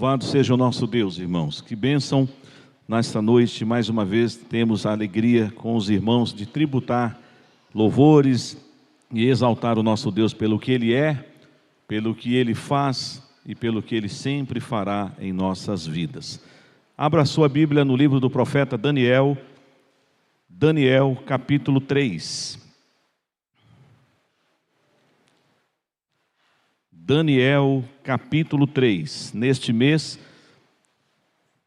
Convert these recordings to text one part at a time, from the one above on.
Louvado seja o nosso Deus, irmãos. Que bênção nesta noite, mais uma vez, temos a alegria com os irmãos de tributar louvores e exaltar o nosso Deus pelo que Ele é, pelo que Ele faz e pelo que Ele sempre fará em nossas vidas. Abra sua Bíblia no livro do profeta Daniel, capítulo 3. Daniel, capítulo 3. Neste mês,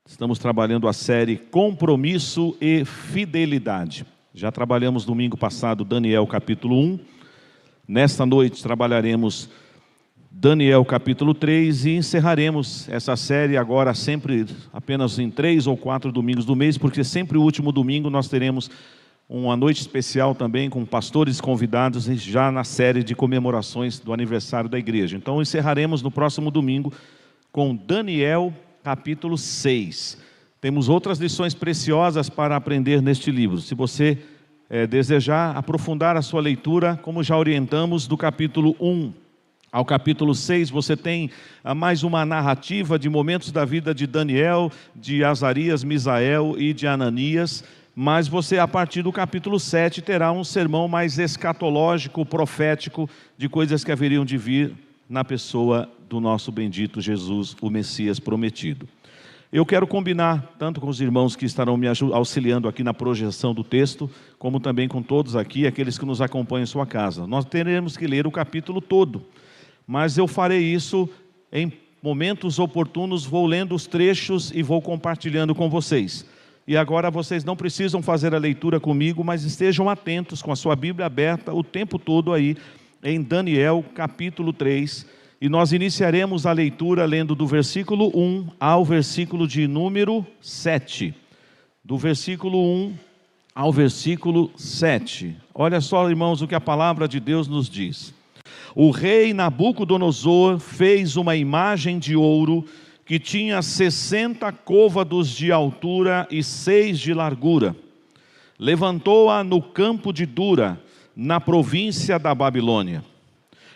estamos trabalhando a série Compromisso e Fidelidade. Já trabalhamos domingo passado Daniel, capítulo 1. Nesta noite trabalharemos Daniel, capítulo 3 e encerraremos essa série agora sempre apenas em 3 ou 4 domingos do mês, porque sempre o último domingo nós teremos uma noite especial também com pastores convidados já na série de comemorações do aniversário da igreja. Então encerraremos no próximo domingo com Daniel capítulo 6. Temos outras lições preciosas para aprender neste livro. Se você desejar aprofundar a sua leitura, como já orientamos, do capítulo 1 ao capítulo 6, você tem mais uma narrativa de momentos da vida de Daniel, de Azarias, Misael e de Ananias. Mas você, a partir do capítulo 7, terá um sermão mais escatológico, profético, de coisas que haveriam de vir na pessoa do nosso bendito Jesus, o Messias prometido. Eu quero combinar, tanto com os irmãos que estarão me auxiliando aqui na projeção do texto, como também com todos aqui, aqueles que nos acompanham em sua casa. Nós teremos que ler o capítulo todo, mas eu farei isso em momentos oportunos, vou lendo os trechos e vou compartilhando com vocês. E agora vocês não precisam fazer a leitura comigo, mas estejam atentos com a sua Bíblia aberta o tempo todo aí em Daniel capítulo 3. E nós iniciaremos a leitura lendo do versículo 1 ao versículo de número 7. Do versículo 1 ao versículo 7. Olha só, irmãos, o que a palavra de Deus nos diz. O rei Nabucodonosor fez uma imagem de ouro que tinha 60 côvados de altura e 6 de largura. Levantou-a no campo de Dura, na província da Babilônia.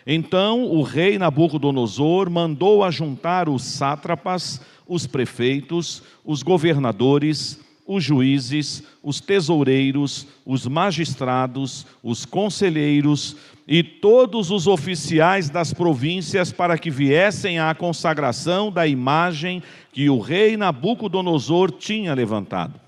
Então o rei Nabucodonosor mandou ajuntar os sátrapas, os prefeitos, os governadores, os juízes, os tesoureiros, os magistrados, os conselheiros e todos os oficiais das províncias para que viessem à consagração da imagem que o rei Nabucodonosor tinha levantado.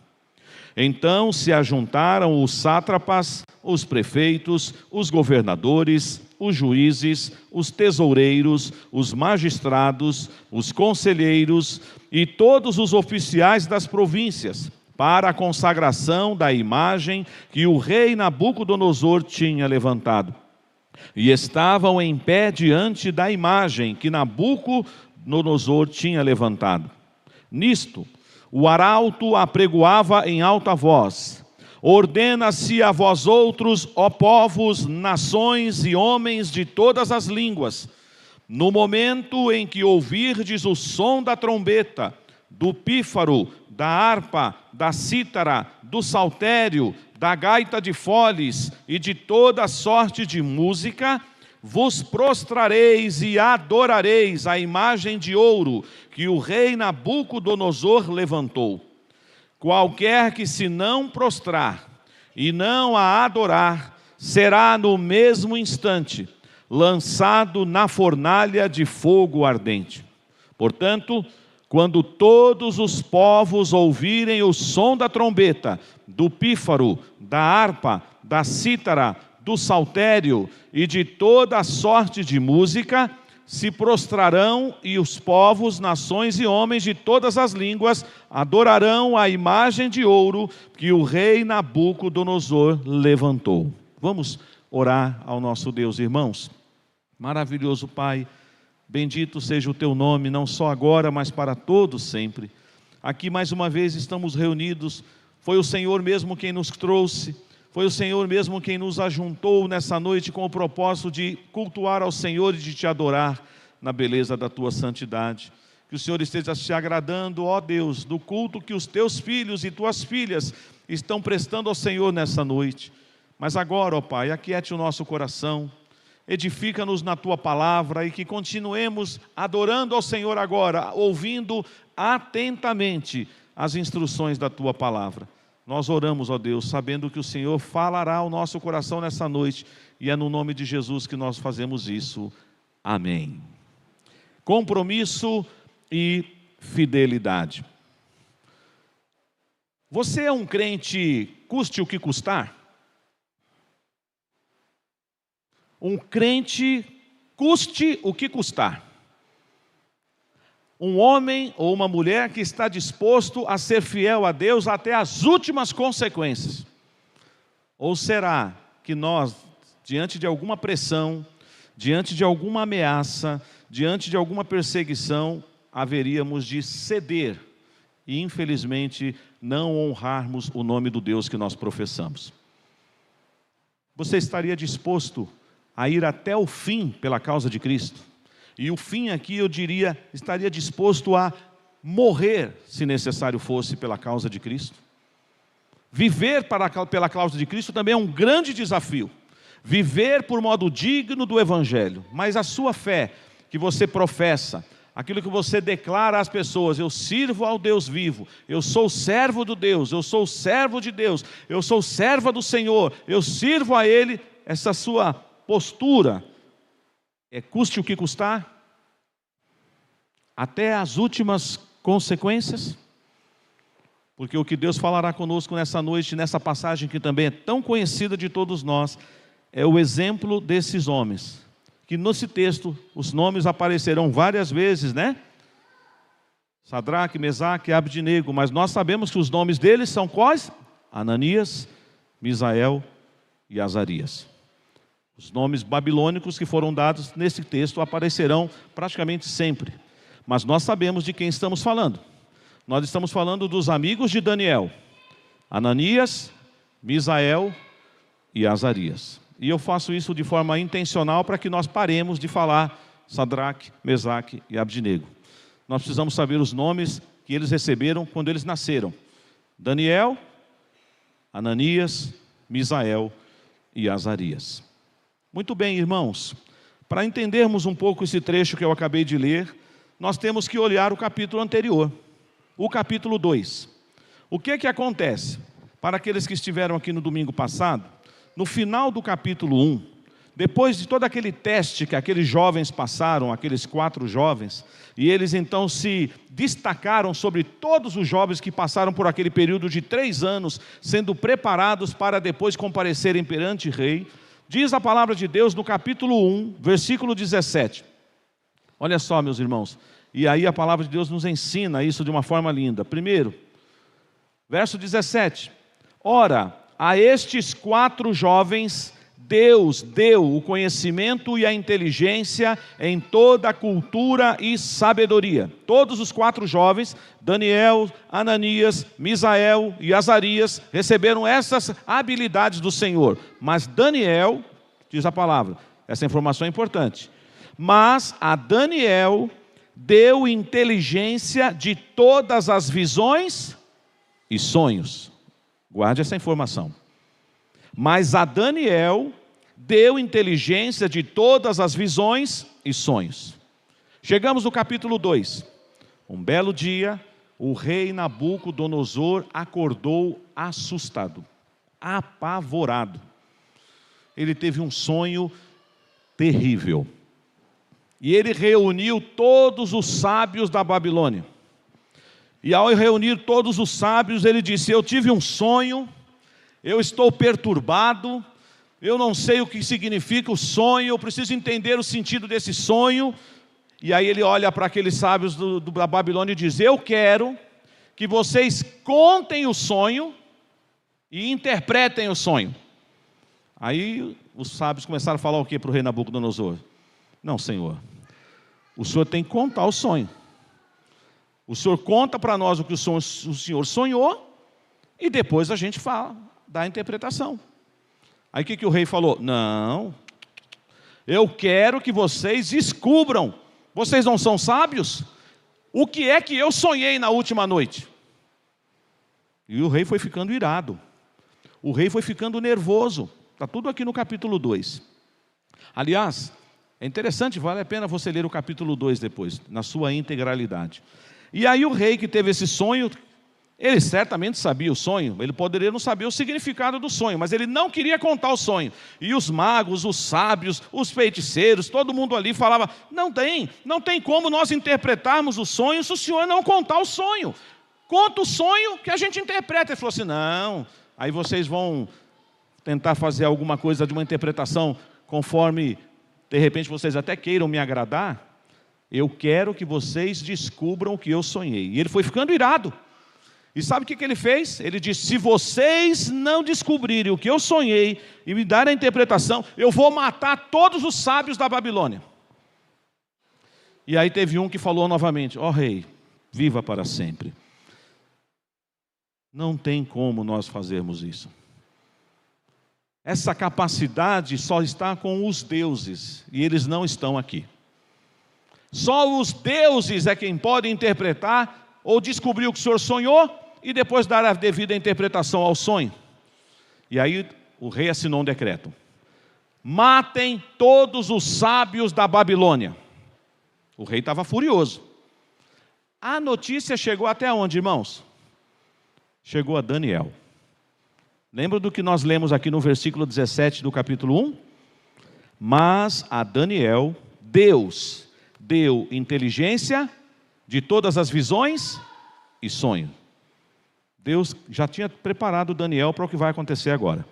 Então se ajuntaram os sátrapas, os prefeitos, os governadores, os juízes, os tesoureiros, os magistrados, os conselheiros e todos os oficiais das províncias para a consagração da imagem que o rei Nabucodonosor tinha levantado. E estavam em pé diante da imagem que Nabucodonosor tinha levantado. Nisto, o arauto apregoava em alta voz: ordena-se a vós outros, ó povos, nações e homens de todas as línguas, no momento em que ouvirdes o som da trombeta, do pífaro, da harpa, da cítara, do saltério, da gaita de foles e de toda sorte de música, vos prostrareis e adorareis a imagem de ouro que o rei Nabucodonosor levantou. Qualquer que se não prostrar e não a adorar, será no mesmo instante lançado na fornalha de fogo ardente. Portanto, quando todos os povos ouvirem o som da trombeta, do pífaro, da harpa, da cítara, do saltério e de toda a sorte de música, se prostrarão, e os povos, nações e homens de todas as línguas adorarão a imagem de ouro que o rei Nabucodonosor levantou. Vamos orar ao nosso Deus, irmãos. Maravilhoso Pai, bendito seja o teu nome, não só agora, mas para todos sempre. Aqui mais uma vez estamos reunidos, foi o Senhor mesmo quem nos trouxe, foi o Senhor mesmo quem nos ajuntou nessa noite com o propósito de cultuar ao Senhor e de te adorar na beleza da tua santidade. Que o Senhor esteja se agradando, ó Deus, do culto que os teus filhos e tuas filhas estão prestando ao Senhor nessa noite. Mas agora, ó Pai, aquiete o nosso coração, edifica-nos na Tua palavra e que continuemos adorando ao Senhor agora, ouvindo atentamente as instruções da Tua palavra. Nós oramos, ó Deus, sabendo que o Senhor falará ao nosso coração nessa noite, e é no nome de Jesus que nós fazemos isso. Amém. Compromisso e fidelidade. Você é um crente custe o que custar? Um crente custe o que custar. Um homem ou uma mulher que está disposto a ser fiel a Deus até as últimas consequências. Ou será que nós, diante de alguma pressão, diante de alguma ameaça, diante de alguma perseguição, haveríamos de ceder e, infelizmente, não honrarmos o nome do Deus que nós professamos? Você estaria disposto a ir até o fim pela causa de Cristo? E o fim aqui, eu diria, estaria disposto a morrer, se necessário fosse, pela causa de Cristo? Viver pela causa de Cristo também é um grande desafio. Viver por modo digno do Evangelho. Mas a sua fé, que você professa, aquilo que você declara às pessoas: eu sirvo ao Deus vivo, eu sou servo do Deus, eu sou servo de Deus, eu sou serva do Senhor, eu sirvo a Ele, essa sua postura, custe o que custar, até as últimas consequências, porque o que Deus falará conosco nessa noite, nessa passagem que também é tão conhecida de todos nós, é o exemplo desses homens, que nesse texto os nomes aparecerão várias vezes, né? Sadraque, Mesaque e Abdinego, mas nós sabemos que os nomes deles são quais? Ananias, Misael e Azarias. Os nomes babilônicos que foram dados nesse texto aparecerão praticamente sempre. Mas nós sabemos de quem estamos falando. Nós estamos falando dos amigos de Daniel: Ananias, Misael e Azarias. E eu faço isso de forma intencional para que nós paremos de falar Sadraque, Mesaque e Abdinego. Nós precisamos saber os nomes que eles receberam quando eles nasceram: Daniel, Ananias, Misael e Azarias. Muito bem, irmãos, para entendermos um pouco esse trecho que eu acabei de ler, nós temos que olhar o capítulo anterior, o capítulo 2. O que acontece? Para aqueles que estiveram aqui no domingo passado, no final do capítulo 1, depois de todo aquele teste que aqueles jovens passaram, aqueles 4 jovens, e eles então se destacaram sobre todos os jovens que passaram por aquele período de 3 anos, sendo preparados para depois comparecerem perante o rei. Diz a palavra de Deus no capítulo 1, versículo 17. Olha só, meus irmãos, e aí a palavra de Deus nos ensina isso de uma forma linda. Primeiro, verso 17. Ora, a estes 4 jovens Deus deu o conhecimento e a inteligência em toda a cultura e sabedoria. Todos os 4 jovens, Daniel, Ananias, Misael e Azarias, receberam essas habilidades do Senhor. Mas Daniel, diz a palavra, essa informação é importante, mas a Daniel deu inteligência de todas as visões e sonhos. Guarde essa informação. Mas a Daniel deu inteligência de todas as visões e sonhos. Chegamos no capítulo 2. Um belo dia, o rei Nabucodonosor acordou assustado, apavorado. Ele teve um sonho terrível. E ele reuniu todos os sábios da Babilônia. E ao reunir todos os sábios, ele disse: eu tive um sonho, eu estou perturbado, eu não sei o que significa o sonho, eu preciso entender o sentido desse sonho. E aí ele olha para aqueles sábios da Babilônia e diz: eu quero que vocês contem o sonho e interpretem o sonho. Aí os sábios começaram a falar o que para o rei Nabucodonosor? Não, Senhor, o Senhor tem que contar o sonho. O Senhor conta para nós o que o Senhor sonhou e depois a gente fala, dá a interpretação. Aí o que o rei falou? Não, eu quero que vocês descubram. Vocês não são sábios? O que é que eu sonhei na última noite? E o rei foi ficando irado. O rei foi ficando nervoso. Está tudo aqui no capítulo 2. Aliás, é interessante, vale a pena você ler o capítulo 2 depois, na sua integralidade. E aí o rei que teve esse sonho, ele certamente sabia o sonho, ele poderia não saber o significado do sonho, mas ele não queria contar o sonho. E os magos, os sábios, os feiticeiros, todo mundo ali falava, não tem como nós interpretarmos o sonho se o senhor não contar o sonho. Conta o sonho que a gente interpreta. Ele falou assim, não, aí vocês vão tentar fazer alguma coisa de uma interpretação conforme, de repente, vocês até queiram me agradar. Eu quero que vocês descubram o que eu sonhei. E ele foi ficando irado. E sabe o que ele fez? Ele disse, se vocês não descobrirem o que eu sonhei e me darem a interpretação, eu vou matar todos os sábios da Babilônia. E aí teve um que falou novamente, ó rei, viva para sempre. Não tem como nós fazermos isso. Essa capacidade só está com os deuses, e eles não estão aqui. Só os deuses é quem pode interpretar ou descobrir o que o senhor sonhou e depois dar a devida interpretação ao sonho. E aí o rei assinou um decreto. Matem todos os sábios da Babilônia. O rei estava furioso. A notícia chegou até onde, irmãos? Chegou a Daniel. Lembra do que nós lemos aqui no versículo 17 do capítulo 1? Mas a Daniel, Deus deu inteligência de todas as visões e sonho. Deus já tinha preparado Daniel para o que vai acontecer agora.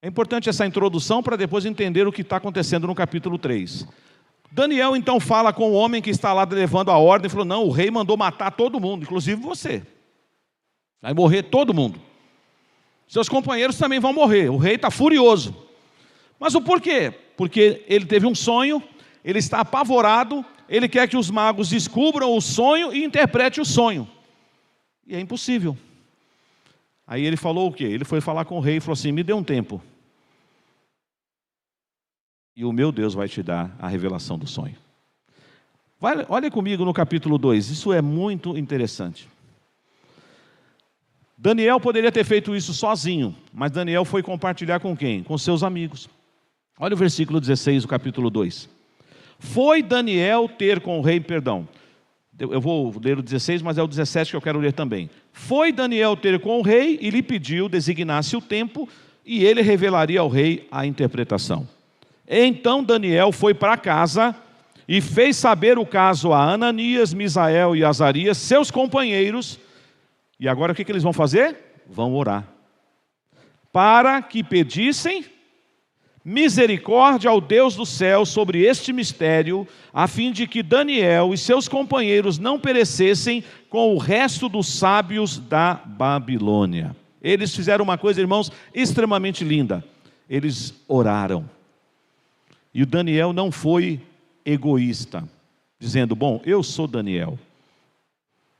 É importante essa introdução para depois entender o que está acontecendo no capítulo 3. Daniel então fala com o homem que está lá levando a ordem e falou, não, o rei mandou matar todo mundo, inclusive você. Vai morrer todo mundo. Seus companheiros também vão morrer. O rei está furioso. Mas o porquê? Porque ele teve um sonho, ele está apavorado, ele quer que os magos descubram o sonho e interpretem o sonho. E é impossível. Aí ele falou o quê? Ele foi falar com o rei e falou assim, me dê um tempo. E o meu Deus vai te dar a revelação do sonho. Olha comigo no capítulo 2, isso é muito interessante. Daniel poderia ter feito isso sozinho, mas Daniel foi compartilhar com quem? Com seus amigos. Olha o versículo 16 do capítulo 2. Foi Daniel ter com o rei, eu vou ler o 16, mas é o 17 que eu quero ler também. Foi Daniel ter com o rei e lhe pediu, designasse o tempo, e ele revelaria ao rei a interpretação. Então Daniel foi para casa e fez saber o caso a Ananias, Misael e Azarias, seus companheiros. E agora o que eles vão fazer? Vão orar. Para que pedissem misericórdia ao Deus do céu sobre este mistério, a fim de que Daniel e seus companheiros não perecessem com o resto dos sábios da Babilônia. Eles fizeram uma coisa, irmãos, extremamente linda. Eles oraram. E o Daniel não foi egoísta, dizendo, bom, eu sou Daniel.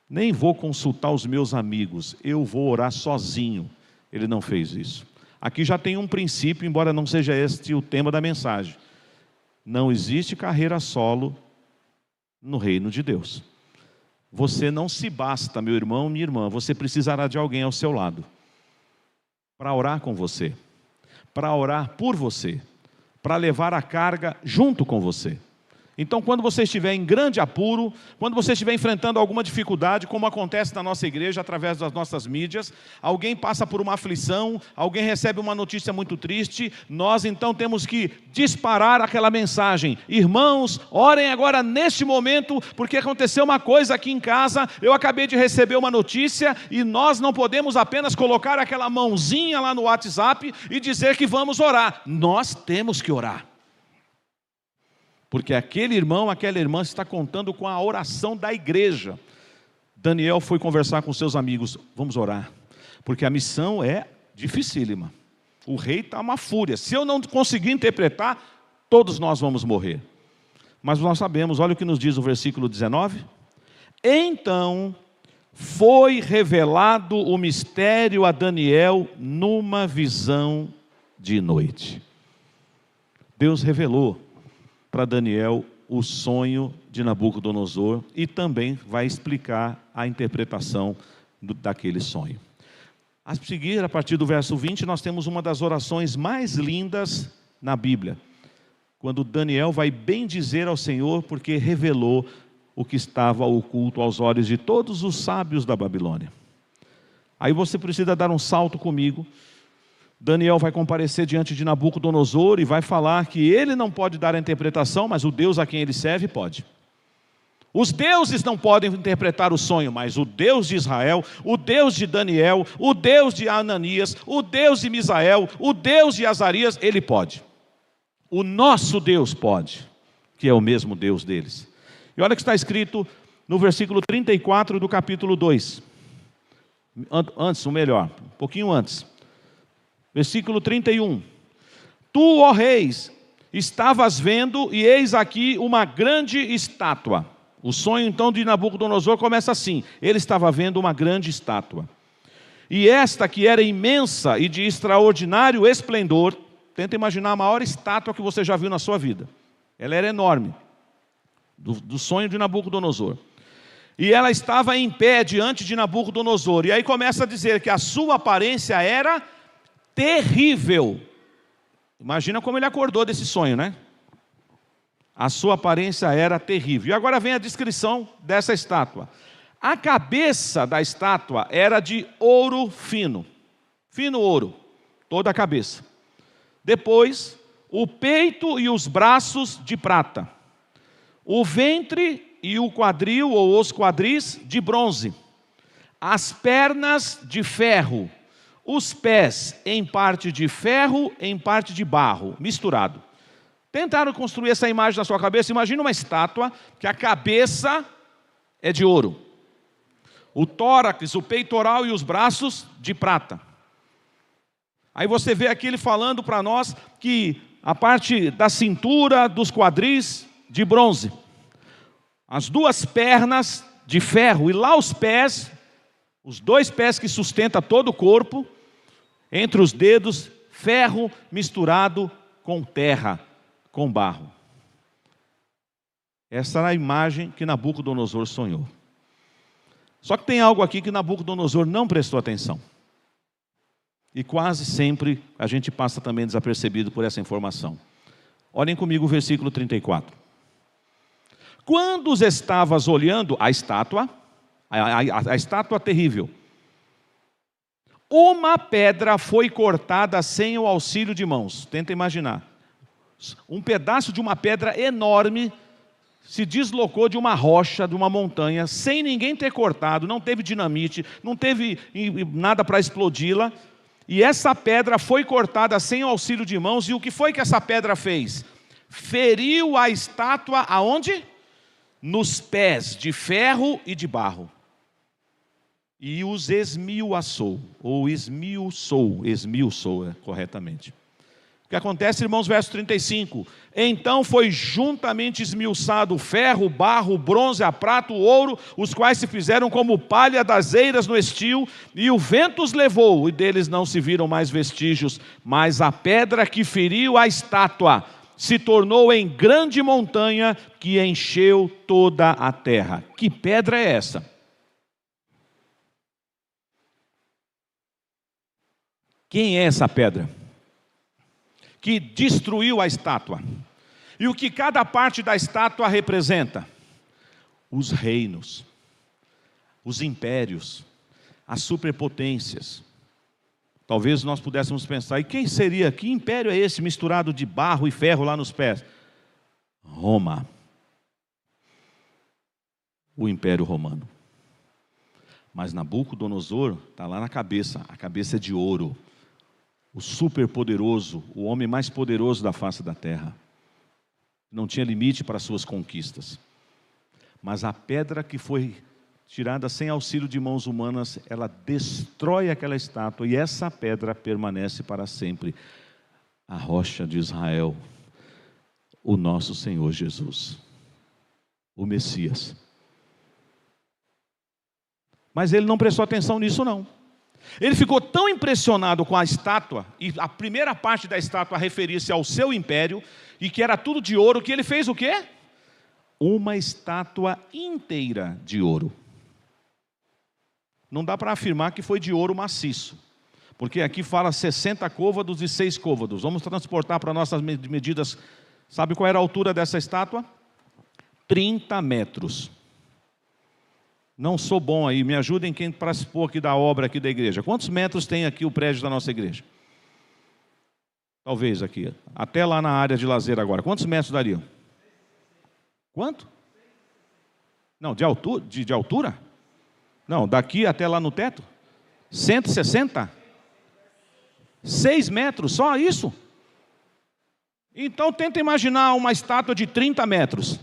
Nem vou consultar os meus amigos, eu vou orar sozinho. Ele não fez isso. Aqui já tem um princípio, embora não seja este o tema da mensagem. Não existe carreira solo no reino de Deus. Você não se basta, meu irmão, minha irmã, você precisará de alguém ao seu lado. Para orar com você, para orar por você, para levar a carga junto com você. Então, quando você estiver em grande apuro, quando você estiver enfrentando alguma dificuldade, como acontece na nossa igreja, através das nossas mídias, alguém passa por uma aflição, alguém recebe uma notícia muito triste, nós então temos que disparar aquela mensagem. Irmãos, orem agora neste momento, porque aconteceu uma coisa aqui em casa, eu acabei de receber uma notícia, e nós não podemos apenas colocar aquela mãozinha lá no WhatsApp e dizer que vamos orar. Nós temos que orar. Porque aquele irmão, aquela irmã está contando com a oração da igreja. Daniel foi conversar com seus amigos, vamos orar, porque a missão é dificílima. O rei está uma fúria, se eu não conseguir interpretar, todos nós vamos morrer. Mas nós sabemos, olha o que nos diz o versículo 19. Então foi revelado o mistério a Daniel numa visão de noite. Deus revelou para Daniel o sonho de Nabucodonosor e também vai explicar a interpretação daquele sonho. A seguir, a partir do verso 20, nós temos uma das orações mais lindas na Bíblia. quando Daniel vai bendizer ao Senhor, porque revelou o que estava oculto aos olhos de todos os sábios da Babilônia. Aí você precisa dar um salto comigo. Daniel vai comparecer diante de Nabucodonosor e vai falar que ele não pode dar a interpretação, mas o Deus a quem ele serve pode. Os deuses não podem interpretar o sonho, mas o Deus de Israel, o Deus de Daniel, o Deus de Ananias, o Deus de Misael, o Deus de Azarias, ele pode. O nosso Deus pode, que é o mesmo Deus deles. E olha o que está escrito no versículo 34 do capítulo 2. Antes, ou melhor, um pouquinho antes. Versículo 31. Tu, ó reis, estavas vendo, e eis aqui uma grande estátua. O sonho então de Nabucodonosor começa assim: ele estava vendo uma grande estátua. E esta que era imensa e de extraordinário esplendor, tenta imaginar a maior estátua que você já viu na sua vida. Ela era enorme. Do sonho de Nabucodonosor. E ela estava em pé diante de Nabucodonosor. E aí começa a dizer que a sua aparência era terrível. Imagina como ele acordou desse sonho, né? A sua aparência era terrível. E agora vem a descrição dessa estátua. A cabeça da estátua era de ouro fino. Fino ouro. Toda a cabeça. Depois, o peito e os braços de prata. O ventre e o quadril, ou os quadris, de bronze. As pernas de ferro. Os pés em parte de ferro, em parte de barro, misturado. Tentaram construir essa imagem na sua cabeça. Imagina uma estátua que a cabeça é de ouro. O tórax, o peitoral e os braços de prata. Aí você vê aqui ele falando para nós que a parte da cintura, dos quadris, de bronze. As duas pernas de ferro, e lá os pés, os dois pés que sustentam todo o corpo, entre os dedos, ferro misturado com terra, com barro. Essa era a imagem que Nabucodonosor sonhou. Só que tem algo aqui que Nabucodonosor não prestou atenção. E quase sempre a gente passa também desapercebido por essa informação. Olhem comigo o versículo 34. Quando estavas olhando a estátua, a estátua terrível, uma pedra foi cortada sem o auxílio de mãos. Tenta imaginar. Um pedaço de uma pedra enorme se deslocou de uma rocha, de uma montanha, sem ninguém ter cortado, não teve dinamite, não teve nada para explodi-la. E essa pedra foi cortada sem o auxílio de mãos. E o que foi que essa pedra fez? Feriu a estátua aonde? Nos pés, de ferro e de barro. E os esmiuçou, ou esmiuçou corretamente. O que acontece, irmãos, verso 35. Então foi juntamente esmiuçado o ferro, o barro, o bronze, a prata, o ouro, os quais se fizeram como palha das eiras no estio, e o vento os levou, e deles não se viram mais vestígios. Mas a pedra que feriu a estátua se tornou em grande montanha que encheu toda a terra. Que pedra é essa? Quem é essa pedra que destruiu a estátua? E o que cada parte da estátua representa? Os reinos, os impérios, as superpotências. Talvez nós pudéssemos pensar, e quem seria, que império é esse misturado de barro e ferro lá nos pés? Roma. O Império Romano. Mas Nabucodonosor está lá na cabeça, a cabeça é de ouro. O superpoderoso, o homem mais poderoso da face da terra. Não tinha limite para suas conquistas. Mas a pedra que foi tirada sem auxílio de mãos humanas, ela destrói aquela estátua, e essa pedra permanece para sempre. A rocha de Israel, o nosso Senhor Jesus, o Messias. Mas ele não prestou atenção nisso não. Ele ficou tão impressionado com a estátua, e a primeira parte da estátua referia-se ao seu império, e que era tudo de ouro, que ele fez o quê? Uma estátua inteira de ouro. Não dá para afirmar que foi de ouro maciço, porque aqui fala 60 côvados e 6 côvados. Vamos transportar para nossas medidas Sabe qual era a altura dessa estátua? 30 metros. Não sou bom aí, me ajudem quem participou aqui da obra aqui da igreja. Quantos metros tem aqui o prédio da nossa igreja? Talvez aqui, até lá na área de lazer agora. Quantos metros dariam? Quanto? Não, de altura? De altura? Não, daqui até lá no teto? 160? 6 metros, só isso? Então tenta imaginar uma estátua de 30 metros.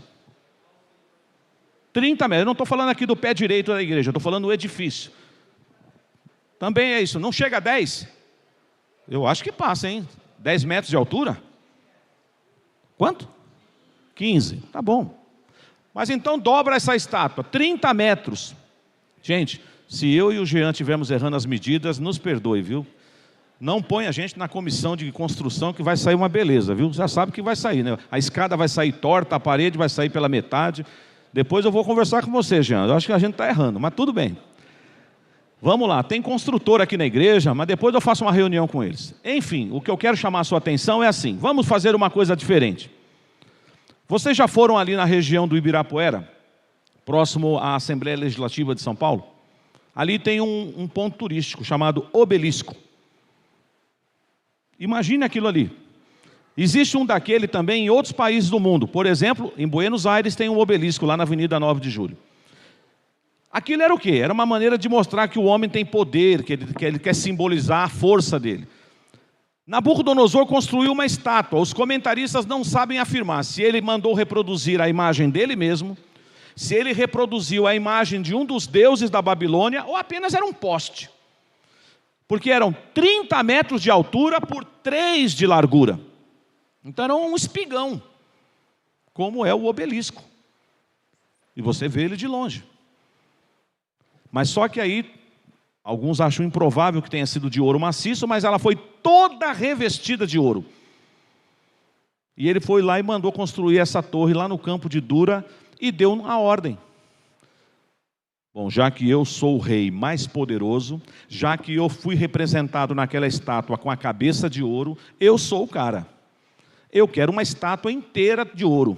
30 metros, eu não estou falando aqui do pé direito da igreja, eu estou falando do edifício. Também é isso, não chega a 10? Eu acho que passa, hein? 10 metros de altura? Quanto? 15, tá bom. Mas então dobra essa estátua, 30 metros. Gente, se eu e o Jean estivermos errando as medidas, nos perdoe, viu? Não põe a gente na comissão de construção que vai sair uma beleza, viu? Já sabe que vai sair, né? A escada vai sair torta, a parede vai sair pela metade. Depois eu vou conversar com você, Jean. Eu acho que a gente está errando, mas tudo bem. Vamos lá, tem construtor aqui na igreja, mas depois eu faço uma reunião com eles. Enfim, o que eu quero chamar a sua atenção é assim, vamos fazer uma coisa diferente. Vocês já foram ali na região do Ibirapuera, próximo à Assembleia Legislativa de São Paulo? Ali tem um ponto turístico chamado Obelisco. Imagine aquilo ali. Existe um daquele também em outros países do mundo. Por exemplo, em Buenos Aires tem um obelisco lá na Avenida 9 de Julho. Aquilo era o quê? Era uma maneira de mostrar que o homem tem poder, que ele quer simbolizar a força dele. Nabucodonosor construiu uma estátua. Os comentaristas não sabem afirmar se ele mandou reproduzir a imagem dele mesmo, se ele reproduziu a imagem de um dos deuses da Babilônia, ou apenas era um poste. Porque eram 30 metros de altura por 3 de largura. Então era um espigão, como é o obelisco. E você vê ele de longe. Mas só que aí, alguns acham improvável que tenha sido de ouro maciço, mas ela foi toda revestida de ouro. E ele foi lá e mandou construir essa torre lá no campo de Dura e deu a ordem. Bom, já que eu sou o rei mais poderoso, já que eu fui representado naquela estátua com a cabeça de ouro, eu sou o cara. Eu quero uma estátua inteira de ouro.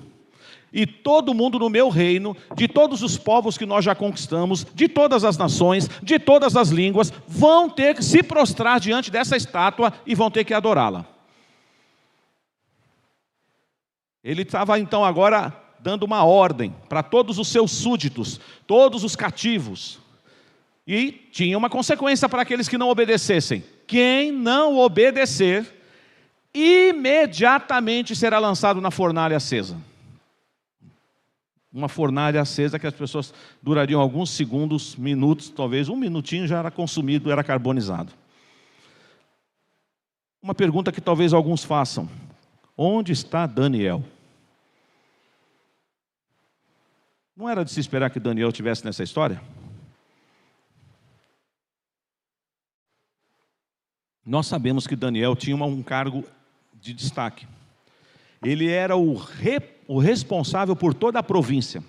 E todo mundo no meu reino, de todos os povos que nós já conquistamos, de todas as nações, de todas as línguas, vão ter que se prostrar diante dessa estátua e vão ter que adorá-la. Ele estava então agora dando uma ordem para todos os seus súditos, todos os cativos. E tinha uma consequência para aqueles que não obedecessem. Quem não obedecer, imediatamente será lançado na fornalha acesa. Uma fornalha acesa que as pessoas durariam alguns segundos, minutos, talvez um minutinho já era consumido, era carbonizado. Uma pergunta que talvez alguns façam: onde está Daniel? Não era de se esperar que Daniel estivesse nessa história? Nós sabemos que Daniel tinha um cargo de destaque. Ele era o responsável por toda a província.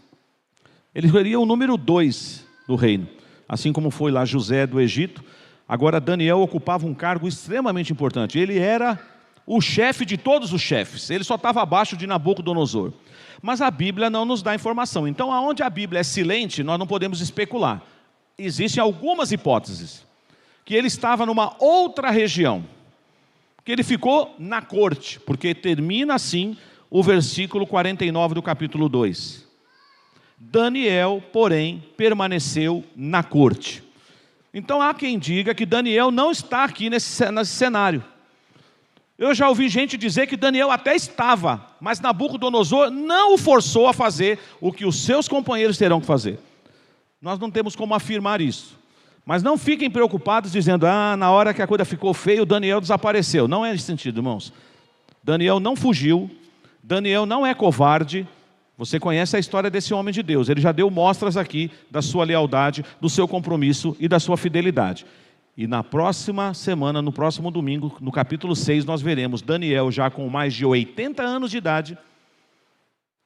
Ele seria o número 2 do reino. Assim como foi lá José do Egito, agora Daniel ocupava um cargo extremamente importante. Ele era o chefe de todos os chefes. Ele só estava abaixo de Nabucodonosor. Mas a Bíblia não nos dá informação. Então, aonde a Bíblia é silente, nós não podemos especular. Existem algumas hipóteses. Que ele estava numa outra região. Que ele ficou na corte. Porque termina assim o versículo 49 do capítulo 2. Daniel, porém, permaneceu na corte. Então há quem diga que Daniel não está aqui nesse cenário. Eu já ouvi gente dizer que Daniel até estava, mas Nabucodonosor não o forçou a fazer o que os seus companheiros terão que fazer. Nós não temos como afirmar isso. Mas não fiquem preocupados dizendo, na hora que a coisa ficou feia, o Daniel desapareceu. Não é nesse sentido, irmãos. Daniel não fugiu, Daniel não é covarde. Você conhece a história desse homem de Deus. Ele já deu mostras aqui da sua lealdade, do seu compromisso e da sua fidelidade. E na próxima semana, no próximo domingo, no capítulo 6, nós veremos Daniel já com mais de 80 anos de idade,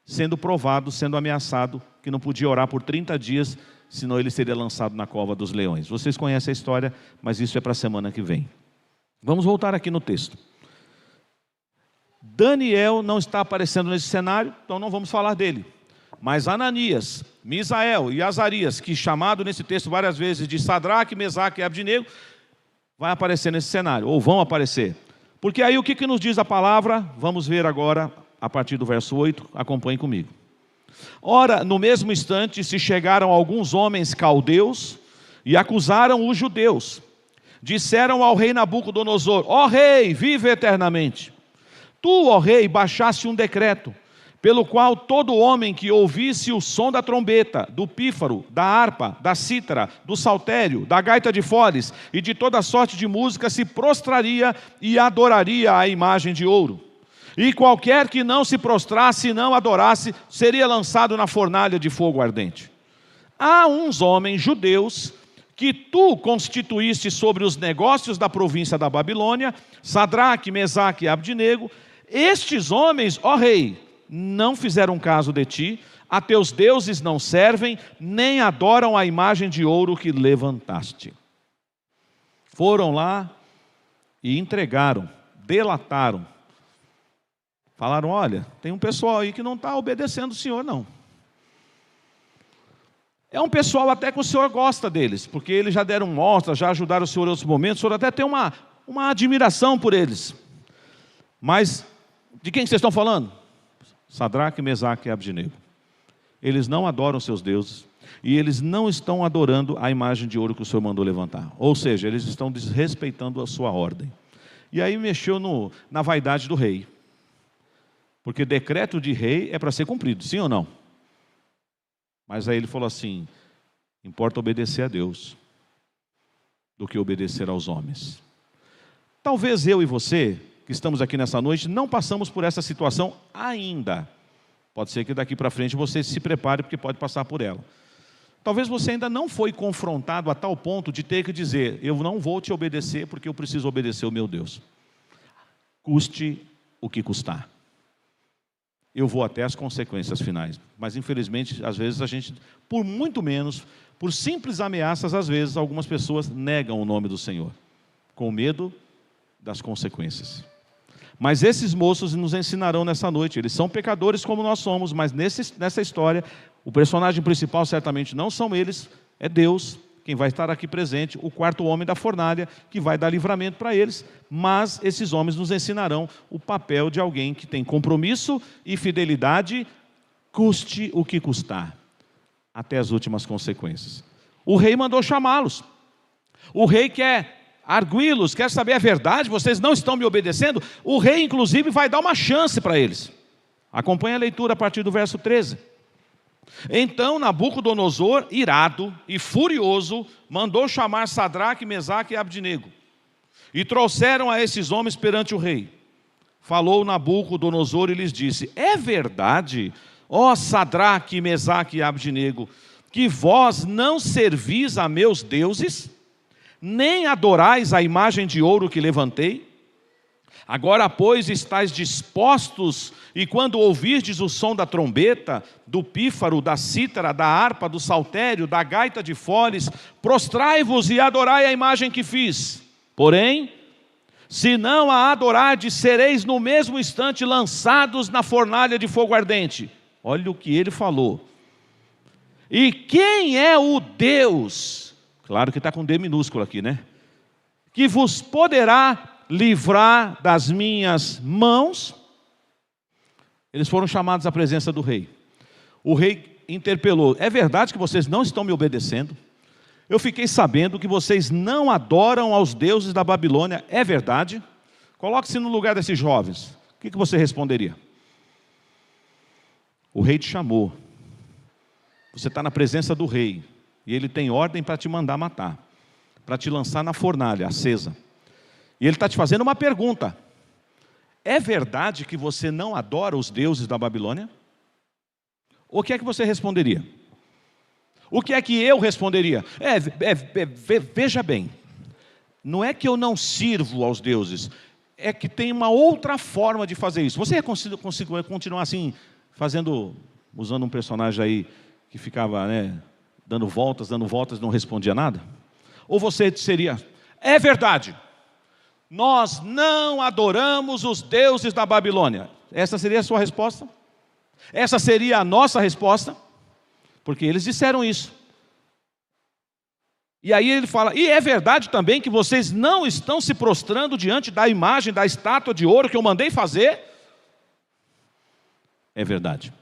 sendo provado, sendo ameaçado, que não podia orar por 30 dias, senão ele seria lançado na cova dos leões. Vocês conhecem a história, mas isso é para a semana que vem. Vamos voltar aqui no texto. Daniel não está aparecendo nesse cenário, então não vamos falar dele. Mas Ananias, Misael e Azarias, que chamado nesse texto várias vezes de Sadraque, Mesaque e Abdinego, vai aparecer nesse cenário, ou vão aparecer. Porque aí o que nos diz a palavra? Vamos ver agora, a partir do verso 8, acompanhe comigo. Ora, no mesmo instante se chegaram alguns homens caldeus e acusaram os judeus. Disseram ao rei Nabucodonosor: ó rei, vive eternamente. Tu, ó rei, baixaste um decreto, pelo qual todo homem que ouvisse o som da trombeta, do pífaro, da harpa, da cítara, do saltério, da gaita de foles e de toda sorte de música se prostraria e adoraria a imagem de ouro. E qualquer que não se prostrasse e não adorasse, seria lançado na fornalha de fogo ardente. Há uns homens judeus que tu constituíste sobre os negócios da província da Babilônia, Sadraque, Mesaque e Abdinego. Estes homens, ó rei, não fizeram caso de ti, a teus deuses não servem, nem adoram a imagem de ouro que levantaste. Foram lá e entregaram, delataram. Falaram: olha, tem um pessoal aí que não está obedecendo o Senhor, não. É um pessoal até que o Senhor gosta deles, porque eles já deram mostra, já ajudaram o Senhor em outros momentos, o Senhor até tem uma admiração por eles. Mas, de quem vocês estão falando? Sadraque, Mesaque e Abdinego. Eles não adoram seus deuses, e eles não estão adorando a imagem de ouro que o Senhor mandou levantar. Ou seja, eles estão desrespeitando a sua ordem. E aí mexeu na vaidade do rei. Porque decreto de rei é para ser cumprido, sim ou não? Mas aí ele falou assim: importa obedecer a Deus do que obedecer aos homens. Talvez eu e você, que estamos aqui nessa noite, não passamos por essa situação ainda. Pode ser que daqui para frente você se prepare, porque pode passar por ela. Talvez você ainda não foi confrontado a tal ponto de ter que dizer: eu não vou te obedecer porque eu preciso obedecer o meu Deus. Custe o que custar. Eu vou até as consequências finais. Mas infelizmente, às vezes a gente, por muito menos, por simples ameaças, às vezes algumas pessoas negam o nome do Senhor, com medo das consequências. Mas esses moços nos ensinarão nessa noite. Eles são pecadores como nós somos, mas nessa história, o personagem principal certamente não são eles, é Deus, quem vai estar aqui presente, o quarto homem da fornalha, que vai dar livramento para eles. Mas esses homens nos ensinarão o papel de alguém que tem compromisso e fidelidade, custe o que custar, até as últimas consequências. O rei mandou chamá-los. O rei quer arguí-los, quer saber a verdade, vocês não estão me obedecendo. O rei, inclusive, vai dar uma chance para eles. Acompanhe a leitura a partir do verso 13. Então Nabucodonosor, irado e furioso, mandou chamar Sadraque, Mesaque e Abdinego. E trouxeram a esses homens perante o rei. Falou Nabucodonosor e lhes disse: é verdade, ó Sadraque, Mesaque e Abdinego, que vós não servis a meus deuses, nem adorais a imagem de ouro que levantei? Agora, pois, estáis dispostos, e quando ouvirdes o som da trombeta, do pífaro, da cítara, da harpa, do saltério, da gaita de foles, prostrai-vos e adorai a imagem que fiz. Porém, se não a adorardes, sereis no mesmo instante lançados na fornalha de fogo ardente. Olha o que ele falou. E quem é o Deus? Claro que está com D minúsculo aqui, né? Que vos poderá livrar das minhas mãos. Eles foram chamados à presença do rei. O rei interpelou: é verdade que vocês não estão me obedecendo? Eu fiquei sabendo que vocês não adoram aos deuses da Babilônia, é verdade? Coloque-se no lugar desses jovens. O que você responderia? O rei te chamou. Você está na presença do rei, e ele tem ordem para te mandar matar, para te lançar na fornalha acesa. E ele está te fazendo uma pergunta: é verdade que você não adora os deuses da Babilônia? O que é que você responderia? O que é que eu responderia? Veja bem, não é que eu não sirvo aos deuses, é que tem uma outra forma de fazer isso. Você conseguiu continuar assim, usando um personagem aí que ficava, dando voltas, não respondia nada? Ou você seria: é verdade, Nós não adoramos os deuses da Babilônia. Essa seria a sua resposta? Essa seria a nossa resposta? Porque eles disseram isso. E aí ele fala, e é verdade também que vocês não estão se prostrando diante da imagem, da estátua de ouro que eu mandei fazer? É verdade.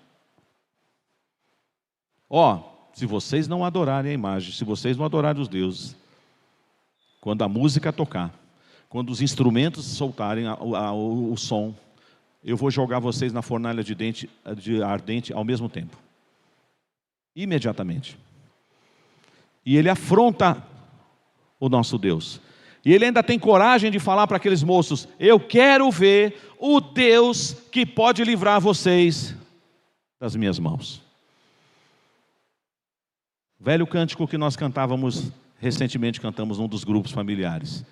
Se vocês não adorarem a imagem, se vocês não adorarem os deuses, quando a música tocar, quando os instrumentos soltarem o som, eu vou jogar vocês na fornalha de ardente ao mesmo tempo. Imediatamente. E ele afronta o nosso Deus. E ele ainda tem coragem de falar para aqueles moços, eu quero ver o Deus que pode livrar vocês das minhas mãos. Velho cântico que nós cantávamos, recentemente cantamos num dos grupos familiares.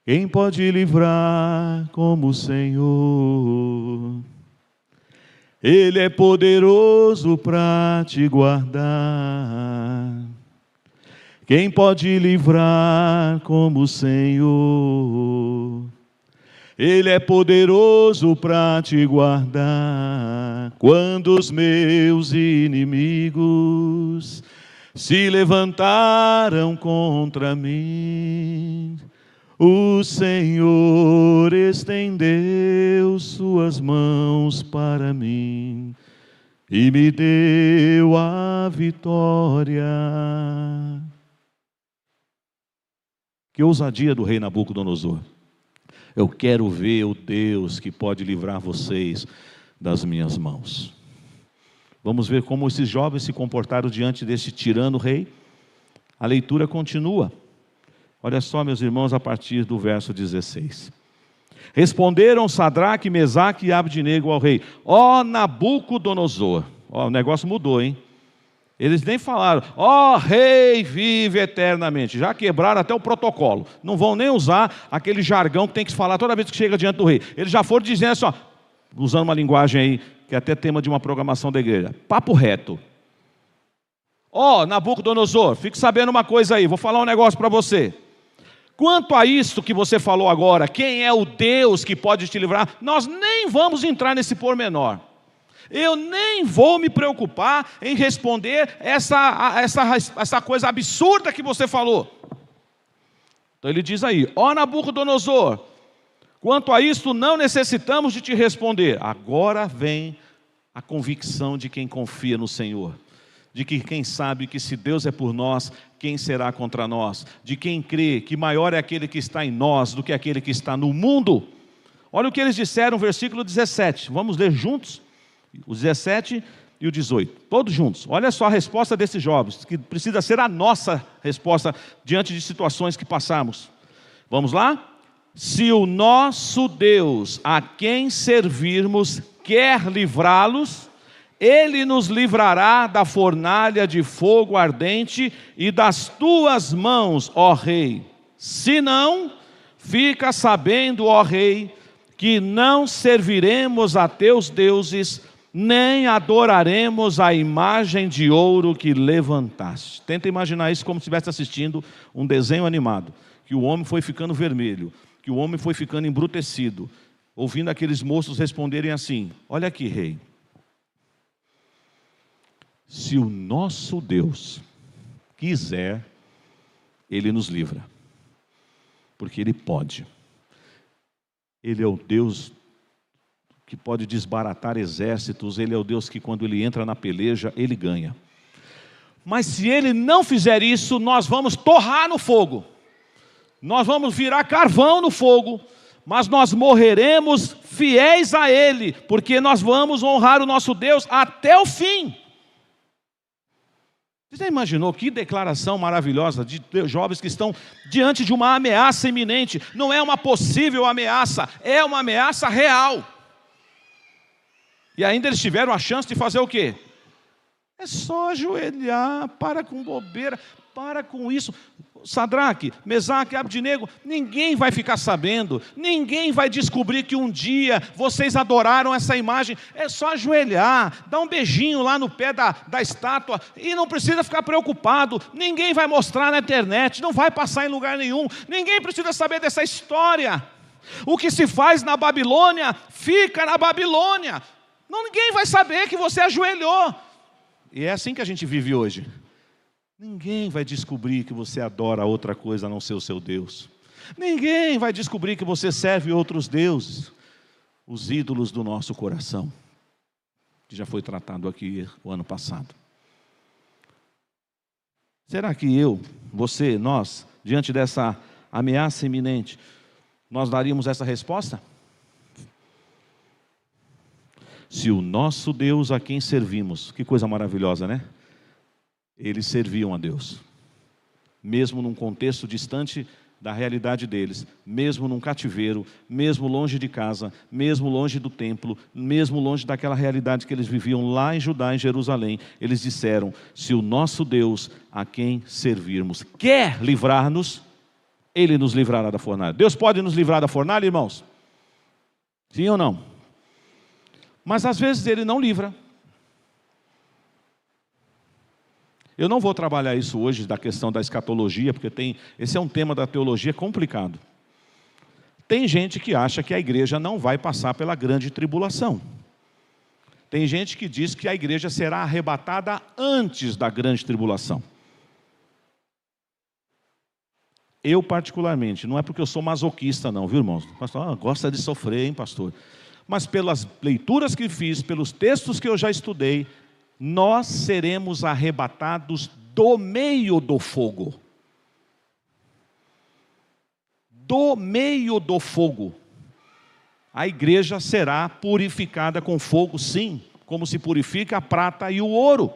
Quem pode livrar como o Senhor? Ele é poderoso para te guardar. Quem pode livrar como o Senhor? Ele é poderoso para te guardar. Quando os meus inimigos se levantaram contra mim, o Senhor estendeu suas mãos para mim e me deu a vitória. Que ousadia do rei Nabucodonosor. Eu quero ver o Deus que pode livrar vocês das minhas mãos. Vamos ver como esses jovens se comportaram diante desse tirano rei. A leitura continua. Olha só, meus irmãos, a partir do verso 16. Responderam Sadraque, Mesaque e Abdenego ao rei: ó Nabucodonosor. O negócio mudou, hein? Eles nem falaram, rei vive eternamente. Já quebraram até o protocolo. Não vão nem usar aquele jargão que tem que falar toda vez que chega diante do rei. Eles já foram dizendo assim, usando uma linguagem aí, que é até tema de uma programação da igreja. Papo reto. Nabucodonosor, fique sabendo uma coisa aí, vou falar um negócio para você. Quanto a isto que você falou agora, quem é o Deus que pode te livrar, nós nem vamos entrar nesse pormenor. Eu nem vou me preocupar em responder essa coisa absurda que você falou. Então ele diz aí, Nabucodonosor, quanto a isto não necessitamos de te responder. Agora vem a convicção de quem confia no Senhor. De que quem sabe que se Deus é por nós, quem será contra nós? De quem crê que maior é aquele que está em nós do que aquele que está no mundo? Olha o que eles disseram, versículo 17. Vamos ler juntos? O 17 e o 18, todos juntos. Olha só a resposta desses jovens, que precisa ser a nossa resposta diante de situações que passamos. Vamos lá? Se o nosso Deus, a quem servirmos, quer livrá-los, Ele nos livrará da fornalha de fogo ardente e das tuas mãos, ó rei. Se não, fica sabendo, ó rei, que não serviremos a teus deuses, nem adoraremos a imagem de ouro que levantaste. Tenta imaginar isso como se estivesse assistindo um desenho animado, que o homem foi ficando vermelho, que o homem foi ficando embrutecido, ouvindo aqueles moços responderem assim, olha aqui, rei, se o nosso Deus quiser, Ele nos livra, porque Ele pode. Ele é o Deus que pode desbaratar exércitos, Ele é o Deus que quando Ele entra na peleja, Ele ganha. Mas se Ele não fizer isso, nós vamos torrar no fogo, nós vamos virar carvão no fogo, mas nós morreremos fiéis a Ele, porque nós vamos honrar o nosso Deus até o fim. Você já imaginou que declaração maravilhosa de jovens que estão diante de uma ameaça iminente? Não é uma possível ameaça, é uma ameaça real. E ainda eles tiveram a chance de fazer o quê? É só ajoelhar, para com bobeira, para com isso. Sadraque, Mesaque e Abdenego, ninguém vai ficar sabendo, ninguém vai descobrir que um dia vocês adoraram essa imagem. É só ajoelhar, dar um beijinho lá no pé da estátua e não precisa ficar preocupado. Ninguém vai mostrar na internet, não vai passar em lugar nenhum, ninguém precisa saber dessa história. O que se faz na Babilônia, fica na Babilônia. Ninguém vai saber que você ajoelhou. E é assim que a gente vive hoje. Ninguém vai descobrir que você adora outra coisa a não ser o seu Deus. Ninguém vai descobrir que você serve outros deuses, os ídolos do nosso coração, que já foi tratado aqui o ano passado. Será que eu, você, nós, diante dessa ameaça iminente, nós daríamos essa resposta? Se o nosso Deus a quem servimos, que coisa maravilhosa, né? Eles serviam a Deus, mesmo num contexto distante da realidade deles, mesmo num cativeiro, mesmo longe de casa, mesmo longe do templo, mesmo longe daquela realidade que eles viviam lá em Judá, em Jerusalém. Eles disseram: se o nosso Deus a quem servirmos quer livrar-nos, Ele nos livrará da fornalha. Deus pode nos livrar da fornalha, irmãos? Sim ou não? Mas às vezes Ele não livra. Eu não vou trabalhar isso hoje, da questão da escatologia, porque esse é um tema da teologia complicado. Tem gente que acha que a igreja não vai passar pela grande tribulação. Tem gente que diz que a igreja será arrebatada antes da grande tribulação. Eu particularmente, não é porque eu sou masoquista não, viu, irmãos? Pastor, gosta de sofrer, hein, pastor? Mas pelas leituras que fiz, pelos textos que eu já estudei, nós seremos arrebatados do meio do fogo. Do meio do fogo. A igreja será purificada com fogo, sim, como se purifica a prata e o ouro.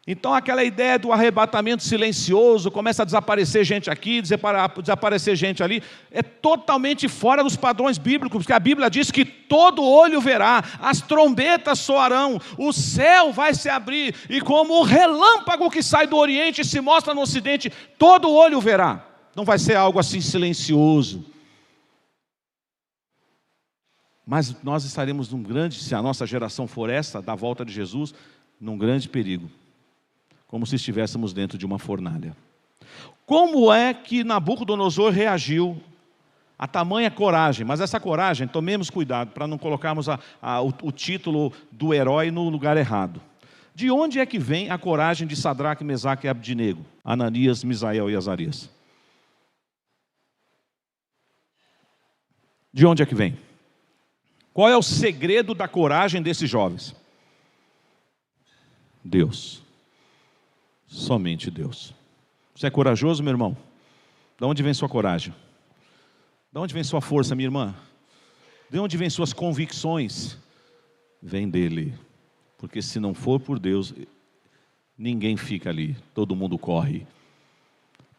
Então aquela ideia do arrebatamento silencioso, começa a desaparecer gente aqui, desaparecer gente ali, é totalmente fora dos padrões bíblicos, porque a Bíblia diz que todo olho verá, as trombetas soarão, o céu vai se abrir, e como o relâmpago que sai do Oriente e se mostra no Ocidente, todo olho verá. Não vai ser algo assim silencioso. Mas nós estaremos se a nossa geração for essa, da volta de Jesus, num grande perigo. Como se estivéssemos dentro de uma fornalha. Como é que Nabucodonosor reagiu a tamanha coragem? Mas essa coragem, tomemos cuidado para não colocarmos o título do herói no lugar errado. De onde é que vem a coragem de Sadraque, Mesaque e Abdenego? Ananias, Misael e Azarias. De onde é que vem? Qual é o segredo da coragem desses jovens? Deus. Somente Deus. Você é corajoso, meu irmão? De onde vem sua coragem? De onde vem sua força, minha irmã? De onde vem suas convicções? Vem dele. Porque se não for por Deus, ninguém fica ali. Todo mundo corre.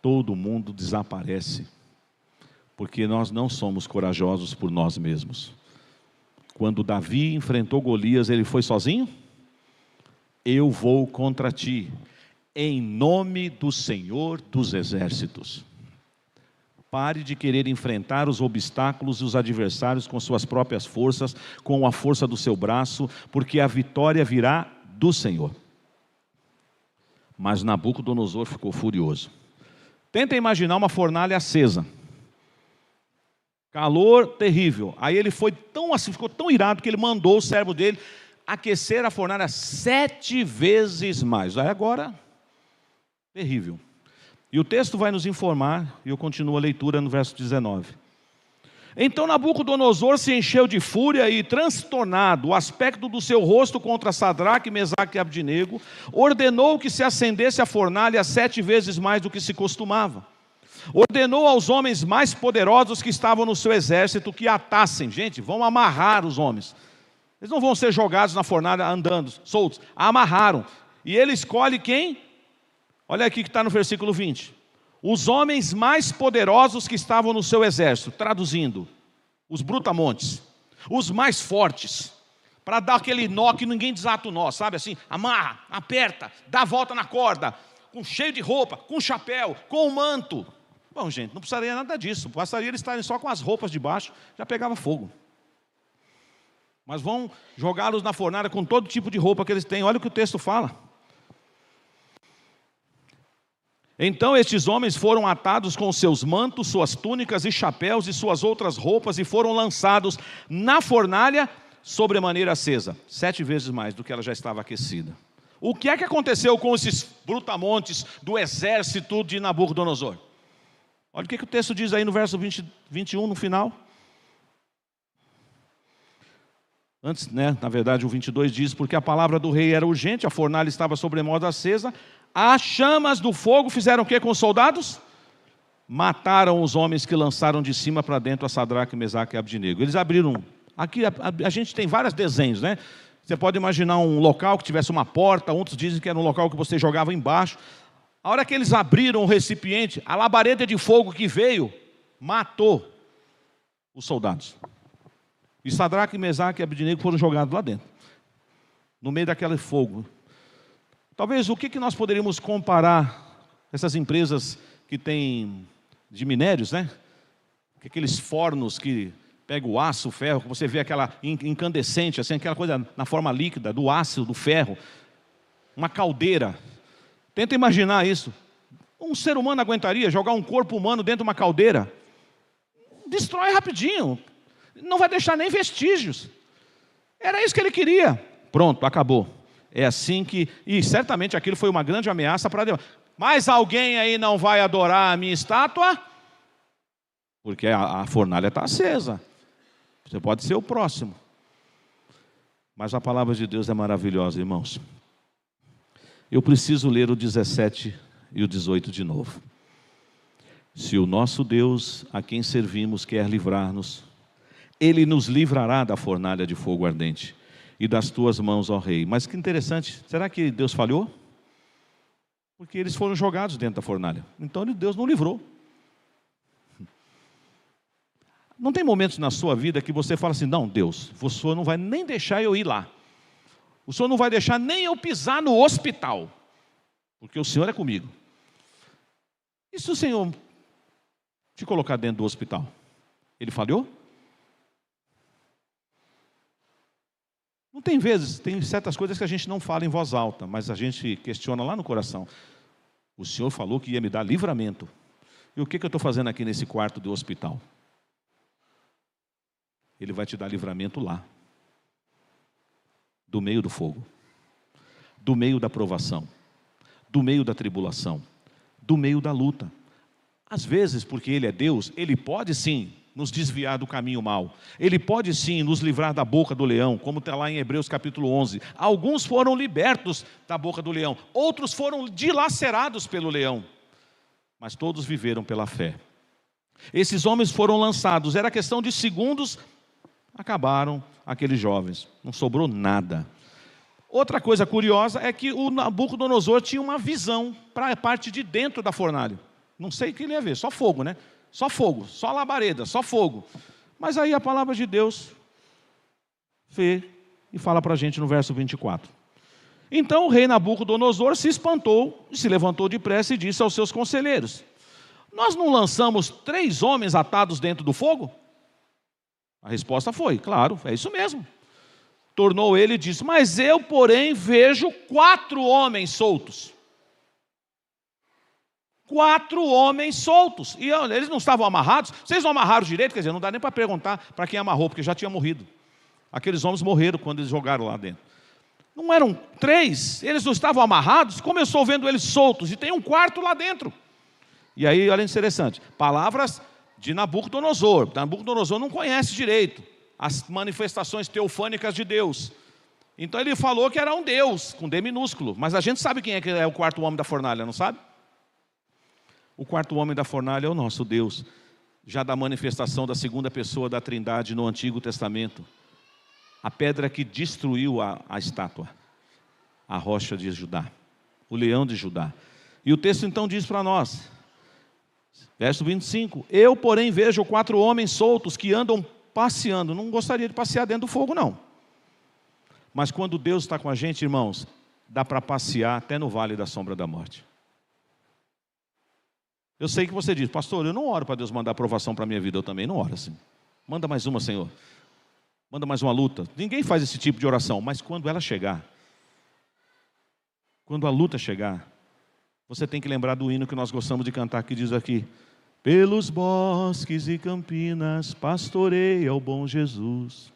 Todo mundo desaparece. Porque nós não somos corajosos por nós mesmos. Quando Davi enfrentou Golias, ele foi sozinho? Eu vou contra ti, em nome do Senhor dos Exércitos. Pare de querer enfrentar os obstáculos e os adversários com suas próprias forças, com a força do seu braço, porque a vitória virá do Senhor. Mas Nabucodonosor ficou furioso. Tenta imaginar uma fornalha acesa. Calor terrível. Aí ele foi ficou tão irado que ele mandou o servo dele aquecer a fornalha 7 vezes mais. Aí agora, terrível. E o texto vai nos informar, e eu continuo a leitura no verso 19. Então Nabucodonosor se encheu de fúria e, transtornado, o aspecto do seu rosto contra Sadraque, Mesaque e Abdenego, ordenou que se acendesse a fornalha 7 vezes mais do que se costumava. Ordenou aos homens mais poderosos que estavam no seu exército que atassem. Gente, vão amarrar os homens. Eles não vão ser jogados na fornalha andando, soltos. Amarraram. E ele escolhe quem? Olha aqui que está no versículo 20. Os homens mais poderosos que estavam no seu exército. Traduzindo, os brutamontes. Os mais fortes. Para dar aquele nó que ninguém desata o nó, sabe assim? Amarra, aperta, dá a volta na corda. cheio de roupa, com chapéu, com manto. Bom, gente, não precisaria nada disso. Bastaria eles estarem só com as roupas de baixo, já pegava fogo. Mas vão jogá-los na fornalha com todo tipo de roupa que eles têm. Olha o que o texto fala. Então estes homens foram atados com seus mantos, suas túnicas e chapéus e suas outras roupas e foram lançados na fornalha sobremaneira acesa, 7 vezes mais do que ela já estava aquecida. O que é que aconteceu com esses brutamontes do exército de Nabucodonosor? Olha o que o texto diz aí no verso 21, no final. Antes, na verdade o 22 diz, porque a palavra do rei era urgente, a fornalha estava sobremodo acesa, as chamas do fogo fizeram o que com os soldados? Mataram os homens que lançaram de cima para dentro a Sadraque, Mesaque e Abdinego. Eles abriram, aqui a gente tem vários desenhos, né? Você pode imaginar um local que tivesse uma porta, outros dizem que era um local que você jogava embaixo. A hora que eles abriram o recipiente, a labareda de fogo que veio, matou os soldados. E Sadraque, Mesaque e Abdinego foram jogados lá dentro, no meio daquele fogo. Talvez o que nós poderíamos comparar essas empresas que têm de minérios, né? Aqueles fornos que pega o aço, o ferro, que você vê aquela incandescente, assim, aquela coisa na forma líquida, do aço, do ferro. Uma caldeira. Tenta imaginar isso. Um ser humano aguentaria jogar um corpo humano dentro de uma caldeira? Destrói rapidinho. Não vai deixar nem vestígios. Era isso que ele queria. Pronto, acabou. É assim que... E certamente aquilo foi uma grande ameaça para Deus. Mas alguém aí não vai adorar a minha estátua? Porque a fornalha está acesa. Você pode ser o próximo. Mas a palavra de Deus é maravilhosa, irmãos. Eu preciso ler o 17 e o 18 de novo. Se o nosso Deus, a quem servimos, quer livrar-nos, Ele nos livrará da fornalha de fogo ardente e das tuas mãos, ó rei. Mas que interessante, será que Deus falhou? Porque eles foram jogados dentro da fornalha. Então Deus não livrou. Não tem momentos na sua vida que você fala assim, não, Deus, o Senhor não vai nem deixar eu ir lá. O Senhor não vai deixar nem eu pisar no hospital, porque o Senhor é comigo. E se o Senhor te colocar dentro do hospital? Ele falhou? Não tem vezes, tem certas coisas que a gente não fala em voz alta, mas a gente questiona lá no coração. O Senhor falou que ia me dar livramento. E o que eu estou fazendo aqui nesse quarto do hospital? Ele vai te dar livramento lá. Do meio do fogo. Do meio da provação. Do meio da tribulação. Do meio da luta. Às vezes, porque Ele é Deus, Ele pode sim nos desviar do caminho mau. Ele pode sim nos livrar da boca do leão, como está lá em Hebreus capítulo 11. Alguns foram libertos da boca do leão, outros foram dilacerados pelo leão, mas todos viveram pela fé. Esses homens foram lançados, era questão de segundos, acabaram aqueles jovens, não sobrou nada. Outra coisa curiosa é que o Nabucodonosor tinha uma visão para a parte de dentro da fornalha. Não sei o que ele ia ver, só fogo, né? Só fogo, só labareda, só fogo. Mas aí a palavra de Deus vê e fala para a gente no verso 24. Então o rei Nabucodonosor se espantou, se levantou depressa e disse aos seus conselheiros, nós não lançamos 3 homens atados dentro do fogo? A resposta foi, claro, é isso mesmo. Tornou ele e disse, mas eu porém vejo 4 homens soltos. 4 homens soltos. E olha, eles não estavam amarrados. Vocês não amarraram direito? Quer dizer, não dá nem para perguntar para quem amarrou, porque já tinha morrido. Aqueles homens morreram quando eles jogaram lá dentro. Não eram 3, eles não estavam amarrados. Começou vendo eles soltos e tem um quarto lá dentro. E aí, olha interessante, palavras de Nabucodonosor. Nabucodonosor não conhece direito as manifestações teofânicas de Deus. Então ele falou que era um Deus, com D minúsculo. Mas a gente sabe quem é o quarto homem da fornalha, não sabe? O quarto homem da fornalha é o nosso Deus, já da manifestação da segunda pessoa da Trindade no Antigo Testamento. A pedra que destruiu a estátua, a rocha de Judá, o leão de Judá. E o texto então diz para nós, verso 25, eu porém vejo 4 homens soltos que andam passeando. Não gostaria de passear dentro do fogo não. Mas quando Deus está com a gente, irmãos, dá para passear até no vale da sombra da morte. Eu sei que você diz, pastor, eu não oro para Deus mandar aprovação para a minha vida. Eu também não oro assim. Manda mais uma, Senhor. Manda mais uma luta. Ninguém faz esse tipo de oração, mas quando ela chegar, quando a luta chegar, você tem que lembrar do hino que nós gostamos de cantar, que diz aqui: pelos bosques e campinas pastoreia o bom Jesus.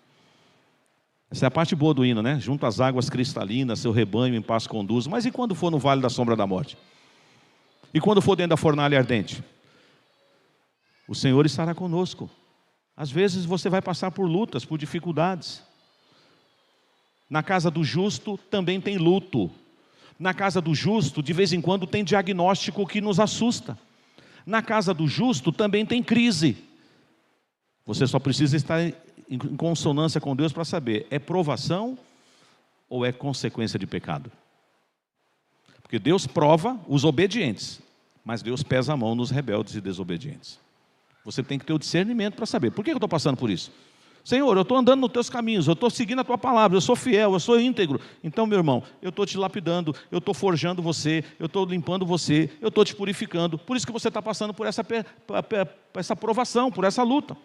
Essa é a parte boa do hino, né? Junto às águas cristalinas, seu rebanho em paz conduz. Mas e quando for no vale da sombra da morte? E quando for dentro da fornalha ardente? O Senhor estará conosco. Às vezes você vai passar por lutas, por dificuldades. Na casa do justo também tem luto. Na casa do justo, de vez em quando, tem diagnóstico que nos assusta. Na casa do justo também tem crise. Você só precisa estar em consonância com Deus para saber, é provação ou é consequência de pecado? Porque Deus prova os obedientes, mas Deus pesa a mão nos rebeldes e desobedientes. Você tem que ter o discernimento para saber, por que eu estou passando por isso? Senhor, eu estou andando nos teus caminhos, eu estou seguindo a tua palavra, eu sou fiel, eu sou íntegro. Então, meu irmão, eu estou te lapidando, eu estou forjando você, eu estou limpando você, eu estou te purificando. Por isso que você está passando por essa provação, por essa luta.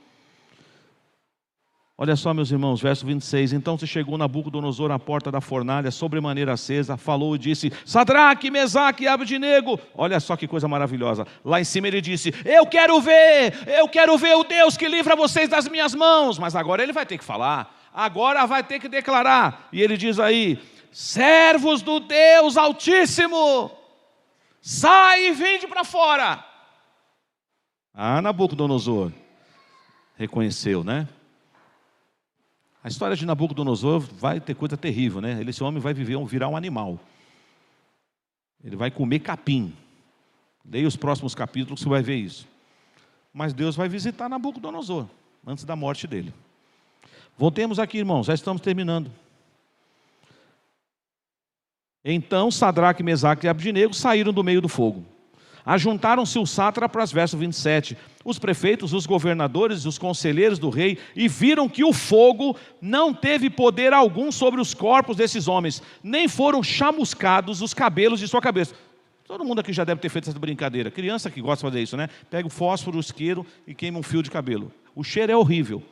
Olha só, meus irmãos, verso 26. Então se chegou Nabucodonosor à porta da fornalha, sobremaneira acesa, falou e disse: Sadraque, Mesaque e Abdenego. Olha só que coisa maravilhosa. Lá em cima ele disse: eu quero ver o Deus que livra vocês das minhas mãos. Mas agora ele vai ter que falar, agora vai ter que declarar. E ele diz aí: servos do Deus Altíssimo, sai e vinde para fora. Ah, Nabucodonosor reconheceu, né? A história de Nabucodonosor vai ter coisa terrível, né? Esse homem vai virar um animal. Ele vai comer capim. Leia os próximos capítulos, você vai ver isso. Mas Deus vai visitar Nabucodonosor, antes da morte dele. Voltemos aqui, irmãos, já estamos terminando. Então Sadraque, Mesaque e Abdenego saíram do meio do fogo. Ajuntaram-se os sátrapas, verso 27, os prefeitos, os governadores, os conselheiros do rei, e viram que o fogo não teve poder algum sobre os corpos desses homens, nem foram chamuscados os cabelos de sua cabeça. Todo mundo aqui já deve ter feito essa brincadeira. Criança que gosta de fazer isso, né? Pega o fósforo, o isqueiro e queima um fio de cabelo. O cheiro é horrível.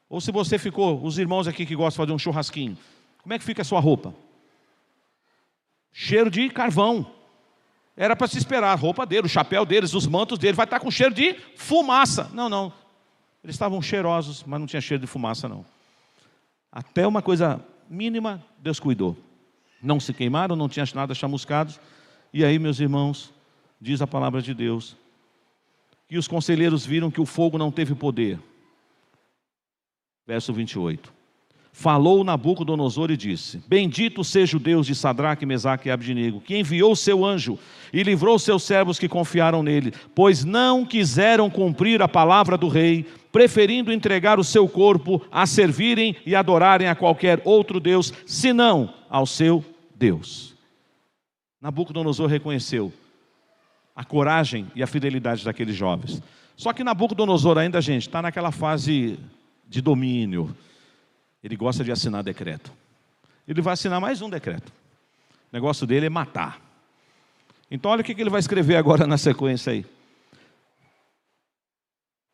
Ou se você ficou, os irmãos aqui que gostam de fazer um churrasquinho, como é que fica a sua roupa? Cheiro de carvão. Era para se esperar, a roupa dele, o chapéu deles, os mantos deles, vai estar com cheiro de fumaça. Não, eles estavam cheirosos, mas não tinha cheiro de fumaça não. Até uma coisa mínima, Deus cuidou. Não se queimaram, não tinha nada chamuscados. E aí, meus irmãos, diz a palavra de Deus, que os conselheiros viram que o fogo não teve poder. Verso 28. Falou Nabucodonosor e disse: bendito seja o Deus de Sadraque, Mesaque e Abdenego, que enviou o seu anjo e livrou os seus servos que confiaram nele, pois não quiseram cumprir a palavra do rei, preferindo entregar o seu corpo a servirem e adorarem a qualquer outro Deus, senão ao seu Deus. Nabucodonosor reconheceu a coragem e a fidelidade daqueles jovens. Só que Nabucodonosor ainda, gente, está naquela fase de domínio. Ele gosta de assinar decreto. Ele vai assinar mais um decreto. O negócio dele é matar. Então olha o que ele vai escrever agora na sequência aí.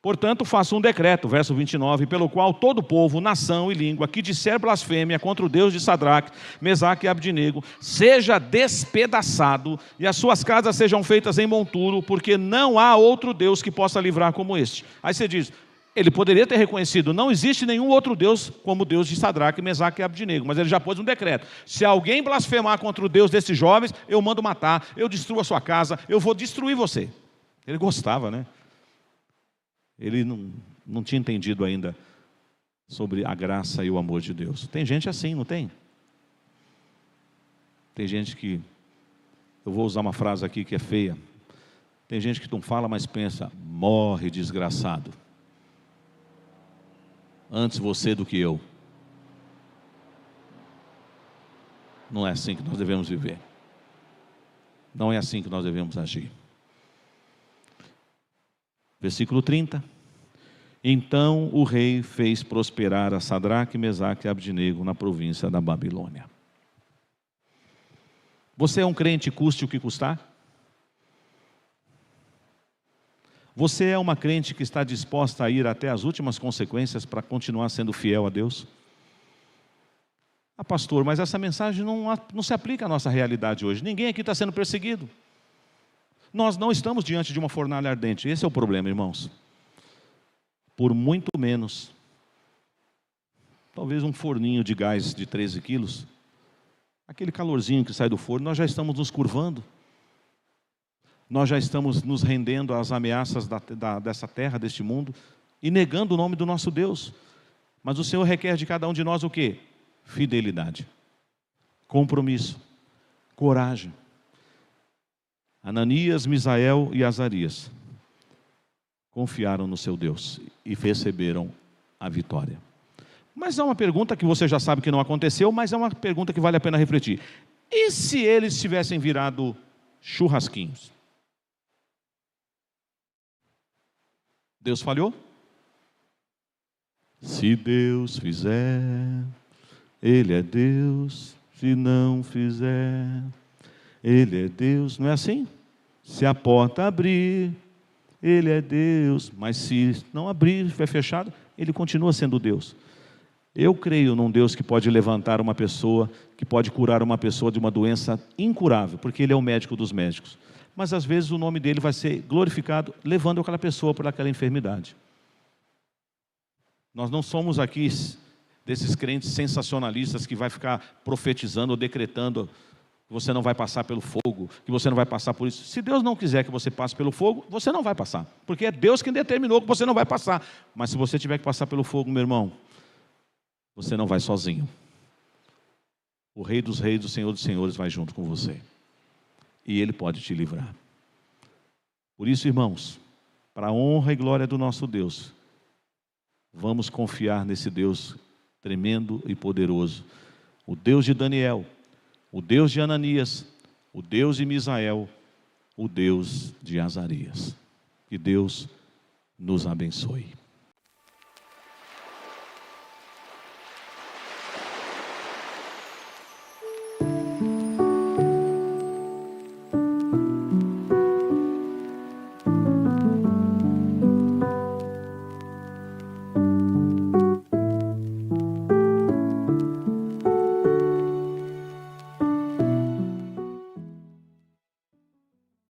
Portanto, faço um decreto, verso 29, pelo qual todo povo, nação e língua que disser blasfêmia contra o Deus de Sadraque, Mesaque e Abdenego, seja despedaçado e as suas casas sejam feitas em monturo, porque não há outro Deus que possa livrar como este. Aí você diz, ele poderia ter reconhecido, não existe nenhum outro Deus como o Deus de Sadraque, Mesaque e Abdenego, mas ele já pôs um decreto: se alguém blasfemar contra o Deus desses jovens, eu mando matar, eu destruo a sua casa, eu vou destruir você. Ele gostava, né? Ele não tinha entendido ainda sobre a graça e o amor de Deus. Tem gente assim, não tem? Tem gente que, eu vou usar uma frase aqui que é feia, tem gente que não fala, mas pensa: morre desgraçado, antes você do que eu. Não é assim que nós devemos viver. Não é assim que nós devemos agir. Versículo 30. Então o rei fez prosperar a Sadraque, Mesaque e Abdenego na província da Babilônia. Você é um crente, custe o que custar? Você é uma crente que está disposta a ir até as últimas consequências para continuar sendo fiel a Deus? Ah, pastor, mas essa mensagem não se aplica à nossa realidade hoje. Ninguém aqui está sendo perseguido. Nós não estamos diante de uma fornalha ardente. Esse é o problema, irmãos. Por muito menos, talvez um forninho de gás de 13 quilos, aquele calorzinho que sai do forno, nós já estamos nos curvando. Nós já estamos nos rendendo às ameaças dessa terra, deste mundo, e negando o nome do nosso Deus. Mas o Senhor requer de cada um de nós o quê? Fidelidade, compromisso, coragem. Ananias, Misael e Azarias confiaram no seu Deus e receberam a vitória. Mas há uma pergunta que você já sabe que não aconteceu, mas é uma pergunta que vale a pena refletir. E se eles tivessem virado churrasquinhos? Deus falhou? Se Deus fizer, Ele é Deus. Se não fizer, Ele é Deus. Não é assim? Se a porta abrir, Ele é Deus. Mas se não abrir, estiver fechado, Ele continua sendo Deus. Eu creio num Deus que pode levantar uma pessoa, que pode curar uma pessoa de uma doença incurável, porque Ele é o médico dos médicos. Mas às vezes o nome dele vai ser glorificado, levando aquela pessoa por aquela enfermidade. Nós não somos aqui desses crentes sensacionalistas que vai ficar profetizando ou decretando que você não vai passar pelo fogo, que você não vai passar por isso. Se Deus não quiser que você passe pelo fogo, você não vai passar, porque é Deus quem determinou que você não vai passar. Mas se você tiver que passar pelo fogo, meu irmão, você não vai sozinho. O Rei dos Reis, o Senhor dos Senhores vai junto com você. E Ele pode te livrar. Por isso, irmãos, para a honra e glória do nosso Deus, vamos confiar nesse Deus tremendo e poderoso. O Deus de Daniel, o Deus de Ananias, o Deus de Misael, o Deus de Azarias. Que Deus nos abençoe.